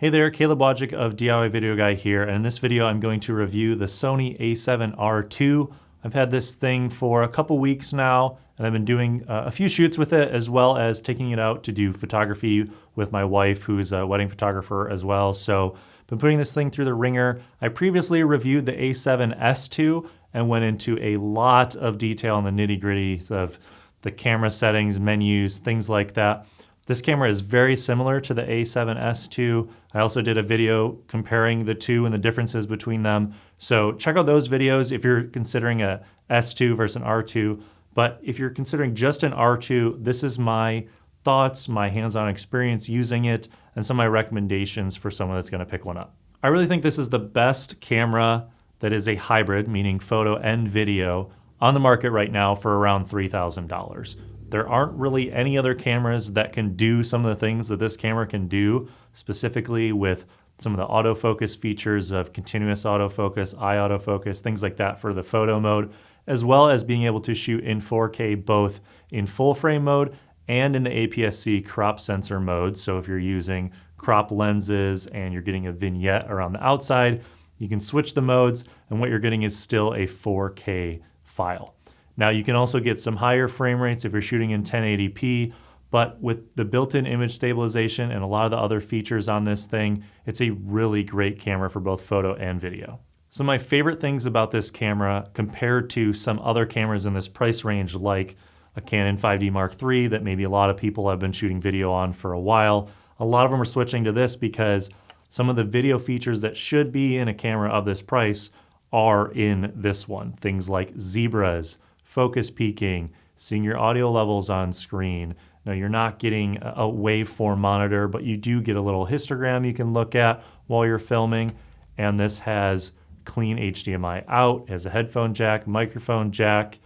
Hey there, Caleb Wojcik of DIY Video Guy here, and in this video I'm going to review the Sony a7R II. I've had this thing for a couple weeks now, and I've been doing a few shoots with it, as well as taking it out to do photography with my wife, who's a wedding photographer as well. So I've been putting this thing through the ringer. I previously reviewed the a7S II and went into a lot of detail on the nitty-gritty of the camera settings, menus, things like that. This camera is very similar to the a7S II. I also did a video comparing the two and the differences between them. So check out those videos if you're considering a S2 versus an R2. But if you're considering just an R2, this is my thoughts, my hands-on experience using it, and some of my recommendations for someone that's gonna pick one up. I really think this is the best camera that is a hybrid, meaning photo and video, on the market right now for around $3,000. There aren't really any other cameras that can do some of the things that this camera can do, specifically with some of the autofocus features of continuous autofocus, eye autofocus, things like that for the photo mode, as well as being able to shoot in 4K both in full frame mode and in the APS-C crop sensor mode. So if you're using crop lenses and you're getting a vignette around the outside, you can switch the modes and what you're getting is still a 4K file. Now you can also get some higher frame rates if you're shooting in 1080p, but with the built-in image stabilization and a lot of the other features on this thing, it's a really great camera for both photo and video. Some of my favorite things about this camera compared to some other cameras in this price range, like a Canon 5D Mark III that maybe a lot of people have been shooting video on for a while, a lot of them are switching to this because some of the video features that should be in a camera of this price are in this one. Things like zebras, focus peaking, seeing your audio levels on screen. Now you're not getting a waveform monitor, but you do get a little histogram you can look at while you're filming. And this has clean HDMI out, has a headphone jack, microphone jack.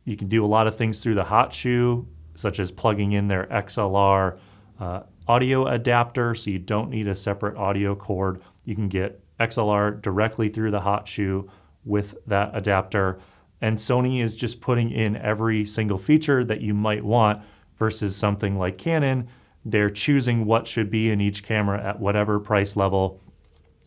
You can do a lot of things through the hot shoe, such as plugging in their XLR audio adapter, so you don't need a separate audio cord. You can get XLR directly through the hot shoe with that adapter. And Sony is just putting in every single feature that you might want versus something like Canon. They're choosing what should be in each camera at whatever price level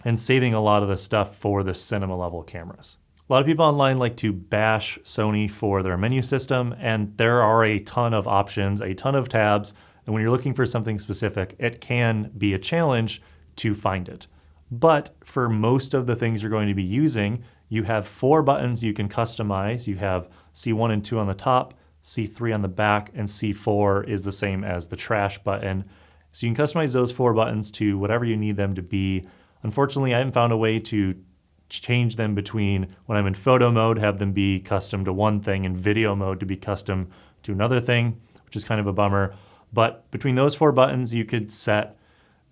and saving a lot of the stuff for the cinema level cameras. A lot of people online like to bash Sony for their menu system, and there are a ton of options, a ton of tabs, and when you're looking for something specific, it can be a challenge to find it. But for most of the things you're going to be using, you have 4 buttons you can customize. You have C1 and 2 on the top, C3 on the back, and C4 is the same as the trash button. So you can customize those 4 buttons to whatever you need them to be. Unfortunately, I haven't found a way to change them between when I'm in photo mode, have them be custom to one thing, and video mode to be custom to another thing, which is kind of a bummer. But between those 4 buttons, you could set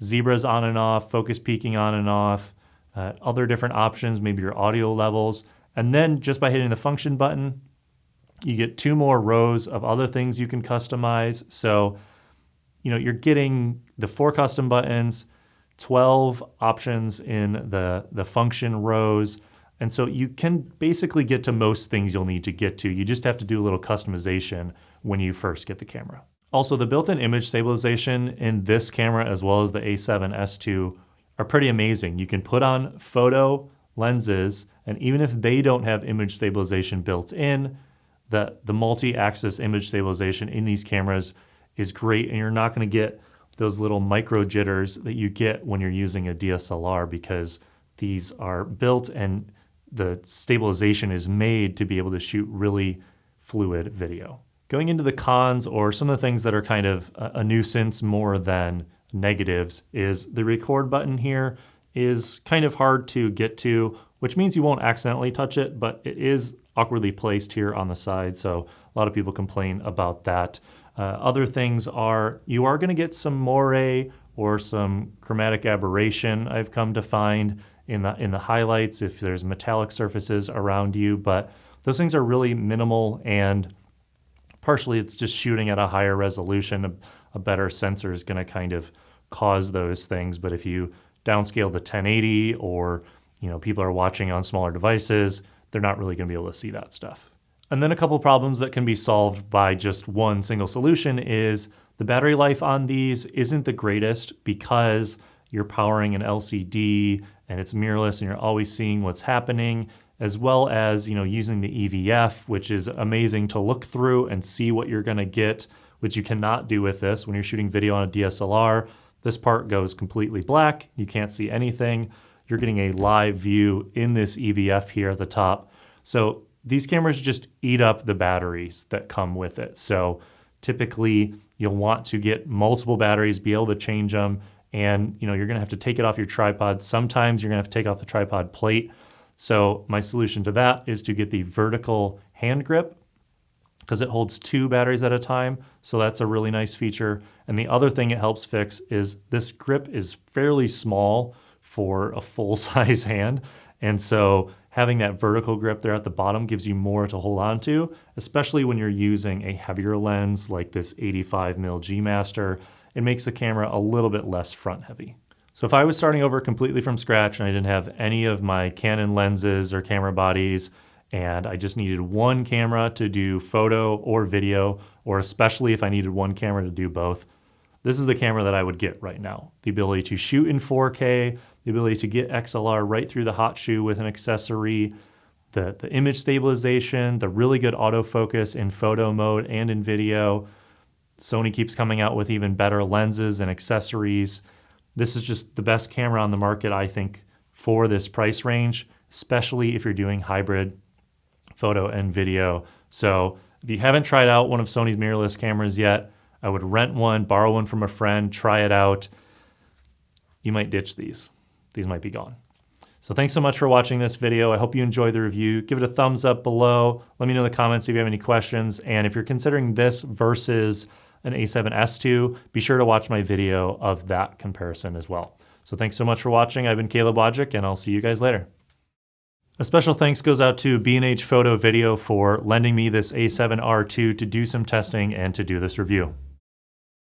zebras on and off, focus peaking on and off, other different options, maybe your audio levels. And then just by hitting the function button, you get 2 more rows of other things you can customize. So, you're getting the 4 custom buttons, 12 options in the function rows. And so you can basically get to most things you'll need to get to. You just have to do a little customization when you first get the camera. Also, the built-in image stabilization in this camera, as well as the a7S II, are pretty amazing. You can put on photo lenses, and even if they don't have image stabilization built in, the multi-axis image stabilization in these cameras is great, and you're not going to get those little micro jitters that you get when you're using a DSLR, because these are built and the stabilization is made to be able to shoot really fluid video. Going into the cons, or some of the things that are kind of a nuisance more than negatives, is the record button here is kind of hard to get to, which means you won't accidentally touch it, but it is awkwardly placed here on the side, so a lot of people complain about that. Other things are, you are going to get some moire or some chromatic aberration, I've come to find, in the highlights if there's metallic surfaces around you, but those things are really minimal, and partially it's just shooting at a higher resolution. A better sensor is going to kind of cause those things. But if you downscale the 1080, or people are watching on smaller devices, they're not really going to be able to see that stuff. And then a couple problems that can be solved by just one single solution is the battery life on these isn't the greatest, because you're powering an LCD and it's mirrorless and you're always seeing what's happening, as well as, using the EVF, which is amazing to look through and see what you're gonna get, which you cannot do with this. When you're shooting video on a DSLR, this part goes completely black. You can't see anything. You're getting a live view in this EVF here at the top. So these cameras just eat up the batteries that come with it. So typically you'll want to get multiple batteries, be able to change them, and you're gonna have to take it off your tripod. Sometimes you're gonna have to take off the tripod plate. So my solution to that is to get the vertical hand grip, because it holds 2 batteries at a time. So that's a really nice feature. And the other thing it helps fix is this grip is fairly small for a full-size hand. And so having that vertical grip there at the bottom gives you more to hold on to, especially when you're using a heavier lens like this 85mm G Master. It makes the camera a little bit less front heavy. So if I was starting over completely from scratch and I didn't have any of my Canon lenses or camera bodies, and I just needed one camera to do photo or video, or especially if I needed one camera to do both, this is the camera that I would get right now. The ability to shoot in 4K, the ability to get XLR right through the hot shoe with an accessory, the image stabilization, the really good autofocus in photo mode and in video. Sony keeps coming out with even better lenses and accessories. This is just the best camera on the market, I think, for this price range, especially if you're doing hybrid photo and video. So if you haven't tried out one of Sony's mirrorless cameras yet, I would rent one, borrow one from a friend, try it out. You might ditch these. These might be gone. So thanks so much for watching this video. I hope you enjoyed the review. Give it a thumbs up below. Let me know in the comments if you have any questions. And if you're considering this versus an A7S II, be sure to watch my video of that comparison as well. So thanks so much for watching. I've been Caleb Wojcik, and I'll see you guys later. A special thanks goes out to B&H Photo Video for lending me this A7R II to do some testing and to do this review.